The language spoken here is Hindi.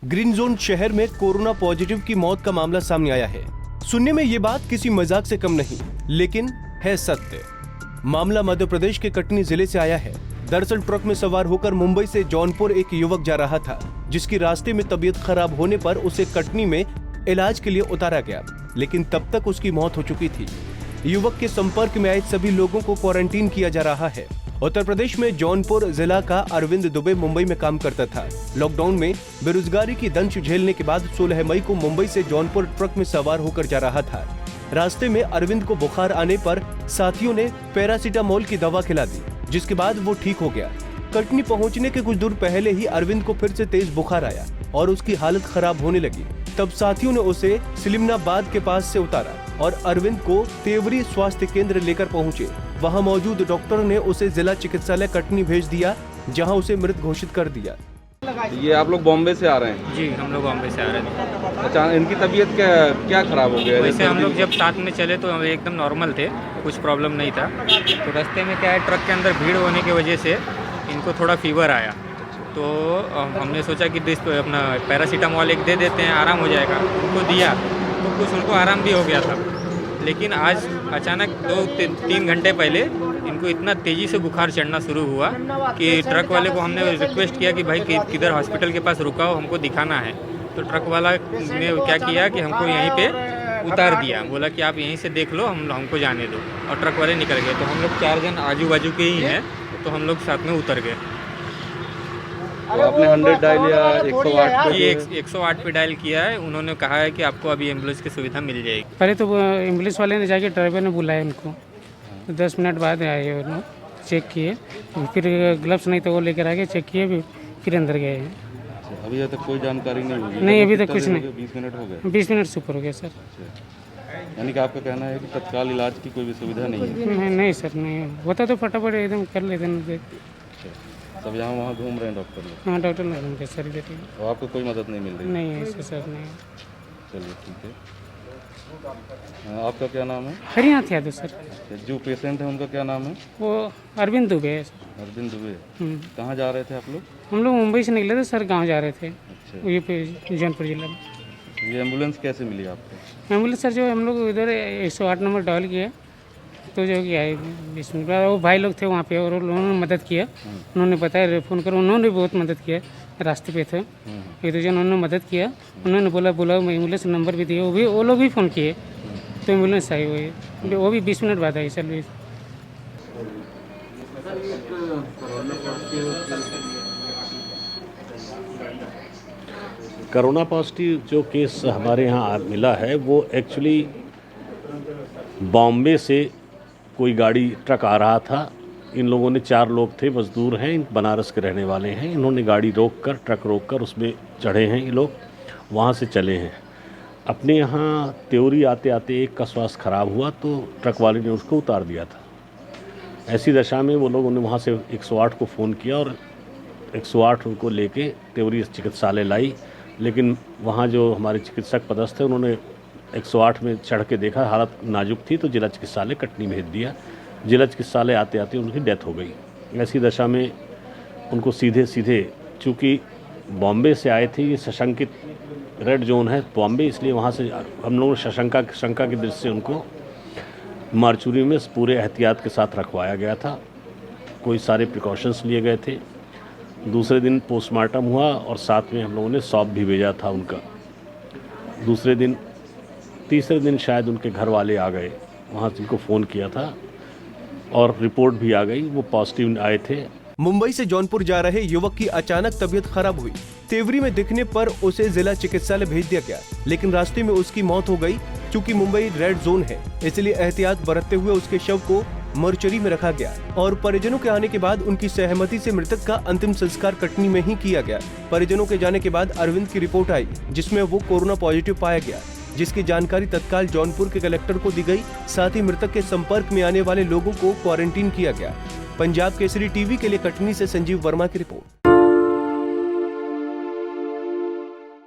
ग्रीन जोन शहर में कोरोना पॉजिटिव की मौत का मामला सामने आया है। सुनने में ये बात किसी मजाक से कम नहीं, लेकिन है सत्य। मामला मध्य प्रदेश के कटनी जिले से आया है। दरअसल ट्रक में सवार होकर मुंबई से जौनपुर एक युवक जा रहा था, जिसकी रास्ते में तबीयत खराब होने पर उसे कटनी में इलाज के लिए उतारा गया, लेकिन तब तक उसकी मौत हो चुकी थी। युवक के संपर्क में आए सभी लोगों को क्वारंटीन किया जा रहा है। उत्तर प्रदेश में जौनपुर जिला का अरविंद दुबे मुंबई में काम करता था। लॉकडाउन में बेरोजगारी की दंश झेलने के बाद 16 मई को मुंबई से जौनपुर ट्रक में सवार होकर जा रहा था। रास्ते में अरविंद को बुखार आने पर साथियों ने पैरासीटामोल की दवा खिला दी, जिसके बाद वो ठीक हो गया। कटनी पहुंचने के कुछ दूर पहले ही अरविंद को फिर से तेज बुखार आया और उसकी हालत खराब होने लगी। तब साथियों ने उसे सिलिमनाबाद के पास से उतारा और अरविंद को तेवरी स्वास्थ्य केंद्र लेकर पहुंचे। वहां मौजूद डॉक्टर ने उसे जिला चिकित्सालय कटनी भेज दिया, जहां उसे मृत घोषित कर दिया। ये आप लोग बॉम्बे से आ रहे हैं? जी, हम लोग बॉम्बे से आ रहे थे। अच्छा, इनकी तबीयत क्या खराब हो गया? वैसे हम लोग जब साथ में चले तो हम एकदम नॉर्मल थे, कुछ प्रॉब्लम नहीं था। तो रास्ते में क्या है, ट्रक के अंदर भीड़ होने की वजह से इनको थोड़ा फीवर आया, तो हमने सोचा कि अपना पैरासीटामोल एक दे देते हैं, आराम हो जाएगा। उनको दिया तो कुछ उनको आराम भी हो गया था, लेकिन आज अचानक 2-3 घंटे पहले इनको इतना तेज़ी से बुखार चढ़ना शुरू हुआ कि ट्रक वाले को हमने रिक्वेस्ट किया कि भाई किधर हॉस्पिटल के पास रुकाओ, हमको दिखाना है। तो ट्रक वाला ने क्या किया कि हमको यहीं पे उतार दिया, बोला कि आप यहीं से देख लो, हमको जाने दो, और ट्रक वाले निकल गए। तो हम लोग 4 जन आजू बाजू के ही हैं, तो हम लोग साथ में उतर गए। तो आपने 100 डायल या 108 जी 108 पे डायल किया है। उन्होंने कहा है कि आपको अभी एम्बुलेंस की सुविधा मिल जाएगी। पहले तो एम्बुलेंस वाले ने जाके ड्राइवर ने बुलाया उनको, 10 मिनट बाद आए, उन्होंने चेक किए, फिर ग्लव्स नहीं तो वो लेकर आ गए, चेक किए, फिर अंदर गए हैं। अभी तक कोई जानकारी नहीं हुई? नहीं, अभी तक कुछ नहीं। 20 मिनट हो गए? 20 मिनट से ऊपर हो गया सर। यानी कि आपका कहना है कि तत्काल इलाज की कोई भी सुविधा नहीं है? नहीं सर, नहीं होता तो फटाफट एकदम कर लेते हैं। सब यहाँ वहाँ घूम रहे हैं डॉक्टर लोग? हाँ, डॉक्टर लोग सर देते हैं। तो आपको कोई मदद नहीं मिल रही? नहीं है सर, नहीं। चलिए ठीक है। आपका क्या नाम है? हरियाणा यादव सर। जो पेशेंट है उनका क्या नाम है? वो अरविंद दुबे है सर। अरविंद दुबे। कहाँ जा रहे थे आप लोग? हम लोग मुंबई से निकले थे सर, गाँव जा रहे थे। अच्छा। ये पे जौनपुर जिला में। ये एम्बुलेंस कैसे मिली आपको? एम्बुलेंस सर जो हम लोग इधर 108 नंबर डायल किया, तो जो क्या है 20 मिनट बाद वो भाई लोग थे वहाँ पे और उन्होंने मदद किया। उन्होंने बताया, फ़ोन कर, उन्होंने भी बहुत मदद किया। रास्ते पे थे, एक 2 जन उन्होंने मदद किया। उन्होंने बोला एम्बुलेंस नंबर भी दिए, वो लोग भी फ़ोन किए, तो एम्बुलेंस आई हुई है। वो भी 20 मिनट बाद आई सर्विस। कोरोना पॉजिटिव जो केस हमारे यहाँ मिला है वो एक्चुअली बॉम्बे से कोई गाड़ी ट्रक आ रहा था। इन लोगों ने 4 लोग थे, मजदूर हैं, बनारस के रहने वाले हैं। इन्होंने गाड़ी रोककर, ट्रक रोककर उसमें चढ़े हैं। ये लोग वहाँ से चले हैं। अपने यहाँ त्योरी आते आते एक का स्वास्थ्य खराब हुआ तो ट्रक वाले ने उसको उतार दिया था। ऐसी दशा में वो लोगों ने वहाँ से 108 को फ़ोन किया और 108 उनको लेके त्योरी चिकित्सालय लाई, लेकिन वहाँ जो हमारे चिकित्सक पदस्थ थे उन्होंने 108 में चढ़ के देखा, हालत नाजुक थी, तो जिला चिकित्सालय कटनी भेज दिया। जिला चिकित्सालय आते आते उनकी डेथ हो गई। ऐसी दशा में उनको सीधे चूँकि बॉम्बे से आए थे, ये सशंकित रेड जोन है बॉम्बे, इसलिए वहाँ से हम लोगों ने शंका की दृष्टि से उनको मार्चूरी में पूरे एहतियात के साथ रखवाया गया था। कोई सारे प्रिकॉशंस लिए गए थे। दूसरे दिन पोस्टमार्टम हुआ और साथ में हम लोगों ने सौंप भी भेजा था उनका। तीसरे दिन शायद उनके घर वाले आ गए, वहाँ से उनको फ़ोन किया था और रिपोर्ट भी आ गई, वो पॉजिटिव आए थे। मुंबई से जौनपुर जा रहे युवक की अचानक तबीयत खराब हुई। तेवरी में दिखने पर उसे जिला चिकित्सालय भेज दिया गया, लेकिन रास्ते में उसकी मौत हो गई। क्योंकि मुंबई रेड जोन है, इसलिए एहतियात बरतते हुए उसके शव को मोर्चरी में रखा गया और परिजनों के आने के बाद उनकी सहमति से मृतक का अंतिम संस्कार कटनी में ही किया गया। परिजनों के जाने के बाद अरविंद की रिपोर्ट आई, जिसमें वो कोरोना पॉजिटिव पाया गया, जिसकी जानकारी तत्काल जौनपुर के कलेक्टर को दी गई। साथ ही मृतक के संपर्क में आने वाले लोगों को क्वारंटीन किया गया। पंजाब केसरी टीवी के लिए कटनी से संजीव वर्मा की रिपोर्ट।